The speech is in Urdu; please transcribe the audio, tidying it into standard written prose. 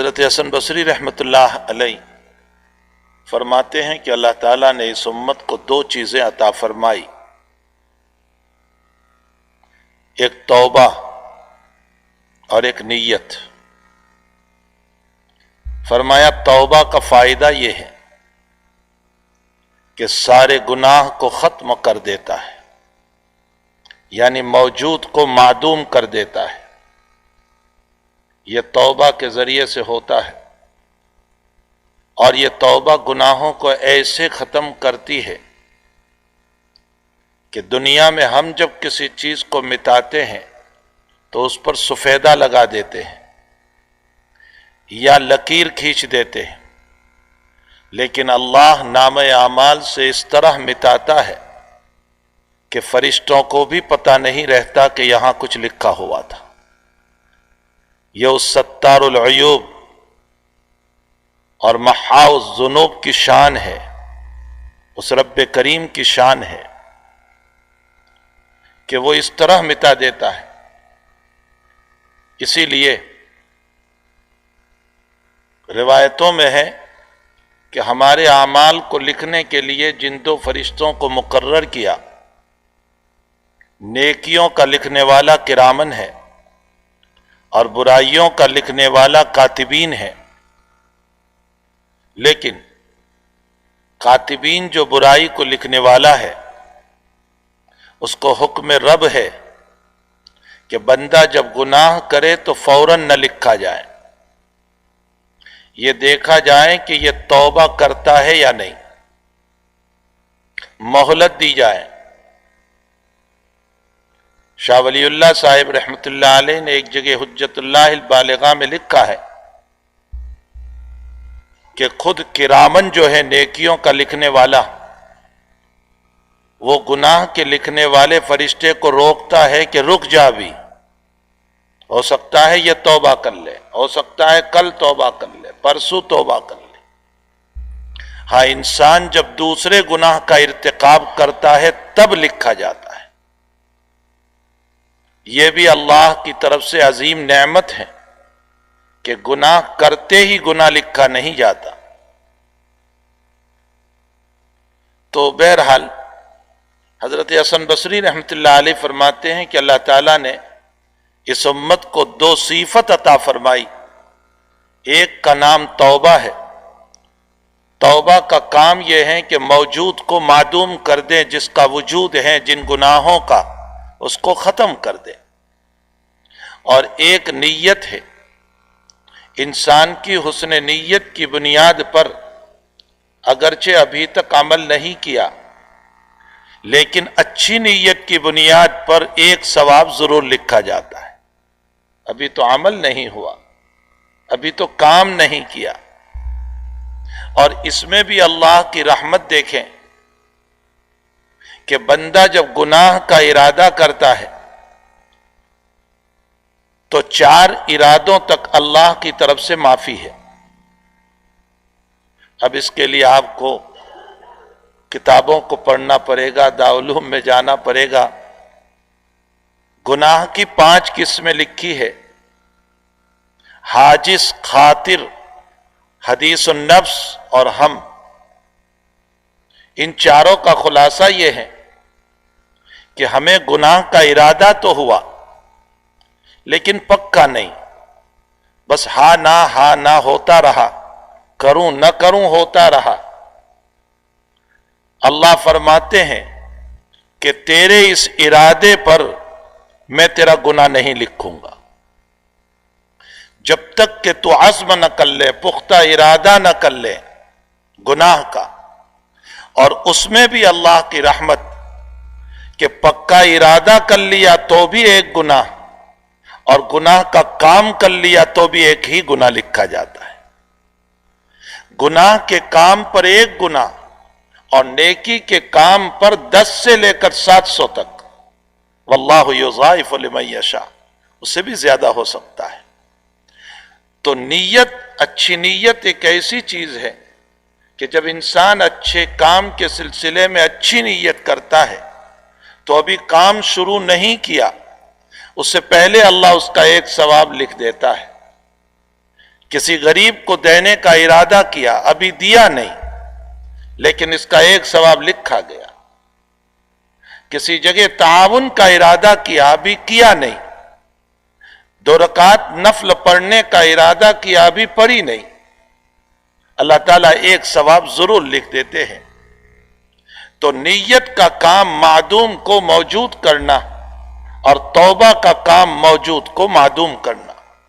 حضرت حسن بصری رحمۃ اللہ علیہ فرماتے ہیں کہ اللہ تعالیٰ نے اس امت کو دو چیزیں عطا فرمائی، ایک توبہ اور ایک نیت۔ فرمایا توبہ کا فائدہ یہ ہے کہ سارے گناہ کو ختم کر دیتا ہے، یعنی موجود کو معدوم کر دیتا ہے۔ یہ توبہ کے ذریعے سے ہوتا ہے، اور یہ توبہ گناہوں کو ایسے ختم کرتی ہے کہ دنیا میں ہم جب کسی چیز کو مٹاتے ہیں تو اس پر سفیدہ لگا دیتے ہیں یا لکیر کھینچ دیتے ہیں، لیکن اللہ نام اعمال سے اس طرح مٹاتا ہے کہ فرشتوں کو بھی پتہ نہیں رہتا کہ یہاں کچھ لکھا ہوا تھا۔ یہ اس ستار العیوب اور محاو الذنوب کی شان ہے، اس رب کریم کی شان ہے کہ وہ اس طرح مٹا دیتا ہے۔ اسی لیے روایتوں میں ہے کہ ہمارے اعمال کو لکھنے کے لیے جن دو فرشتوں کو مقرر کیا، نیکیوں کا لکھنے والا کرامن ہے اور برائیوں کا لکھنے والا کاتبین ہے، لیکن کاتبین جو برائی کو لکھنے والا ہے اس کو حکم رب ہے کہ بندہ جب گناہ کرے تو فوراً نہ لکھا جائے، یہ دیکھا جائے کہ یہ توبہ کرتا ہے یا نہیں، مہلت دی جائے۔ شاہ ولی اللہ صاحب رحمۃ اللہ علیہ نے ایک جگہ حجت اللہ البالغہ میں لکھا ہے کہ خود کرامن جو ہے نیکیوں کا لکھنے والا، وہ گناہ کے لکھنے والے فرشتے کو روکتا ہے کہ رک جا، بھی ہو سکتا ہے یہ توبہ کر لے، ہو سکتا ہے کل توبہ کر لے، پرسوں توبہ کر لے۔ ہاں، انسان جب دوسرے گناہ کا ارتکاب کرتا ہے تب لکھا جاتا ہے۔ یہ بھی اللہ کی طرف سے عظیم نعمت ہے کہ گناہ کرتے ہی گناہ لکھا نہیں جاتا۔ تو بہرحال حضرت حسن بصری رحمۃ اللہ علیہ فرماتے ہیں کہ اللہ تعالیٰ نے اس امت کو دو صفت عطا فرمائی، ایک کا نام توبہ ہے۔ توبہ کا کام یہ ہے کہ موجود کو معدوم کر دیں، جس کا وجود ہے جن گناہوں کا، اس کو ختم کر دیں۔ اور ایک نیت ہے، انسان کی حسن نیت کی بنیاد پر اگرچہ ابھی تک عمل نہیں کیا، لیکن اچھی نیت کی بنیاد پر ایک ثواب ضرور لکھا جاتا ہے۔ ابھی تو عمل نہیں ہوا، ابھی تو کام نہیں کیا، اور اس میں بھی اللہ کی رحمت دیکھیں کہ بندہ جب گناہ کا ارادہ کرتا ہے تو 4 ارادوں تک اللہ کی طرف سے معافی ہے۔ اب اس کے لیے آپ کو کتابوں کو پڑھنا پڑے گا، دارالعلوم میں جانا پڑے گا۔ گناہ کی 5 قسمیں لکھی ہے: حاجز، خاطر، حدیث النفس اور ہم۔ ان چاروں کا خلاصہ یہ ہے کہ ہمیں گناہ کا ارادہ تو ہوا لیکن پکا نہیں، بس ہاں نہ ہوتا رہا، کروں نہ کروں ہوتا رہا۔ اللہ فرماتے ہیں کہ تیرے اس ارادے پر میں تیرا گناہ نہیں لکھوں گا، جب تک کہ تو عزم نہ کر لے، پختہ ارادہ نہ کر لے گناہ کا۔ اور اس میں بھی اللہ کی رحمت کہ پکا ارادہ کر لیا تو بھی ایک گناہ، اور گناہ کا کام کر لیا تو بھی ایک ہی گناہ لکھا جاتا ہے۔ گناہ کے کام پر ایک گناہ اور نیکی کے کام پر 10 سے لے کر 700 تک۔ واللہ یضاعف لمن یشاء، اس سے بھی زیادہ ہو سکتا ہے۔ تو نیت، اچھی نیت ایک ایسی چیز ہے کہ جب انسان اچھے کام کے سلسلے میں اچھی نیت کرتا ہے تو ابھی کام شروع نہیں کیا، اس سے پہلے اللہ اس کا ایک ثواب لکھ دیتا ہے۔ کسی غریب کو دینے کا ارادہ کیا، ابھی دیا نہیں لیکن اس کا ایک ثواب لکھا گیا۔ کسی جگہ تعاون کا ارادہ کیا، ابھی کیا نہیں۔ 2 رکعت نفل پڑھنے کا ارادہ کیا، ابھی پڑھی نہیں، اللہ تعالیٰ ایک ثواب ضرور لکھ دیتے ہیں۔ تو نیت کا کام معدوم کو موجود کرنا اور توبہ کا کام موجود کو معدوم کرنا۔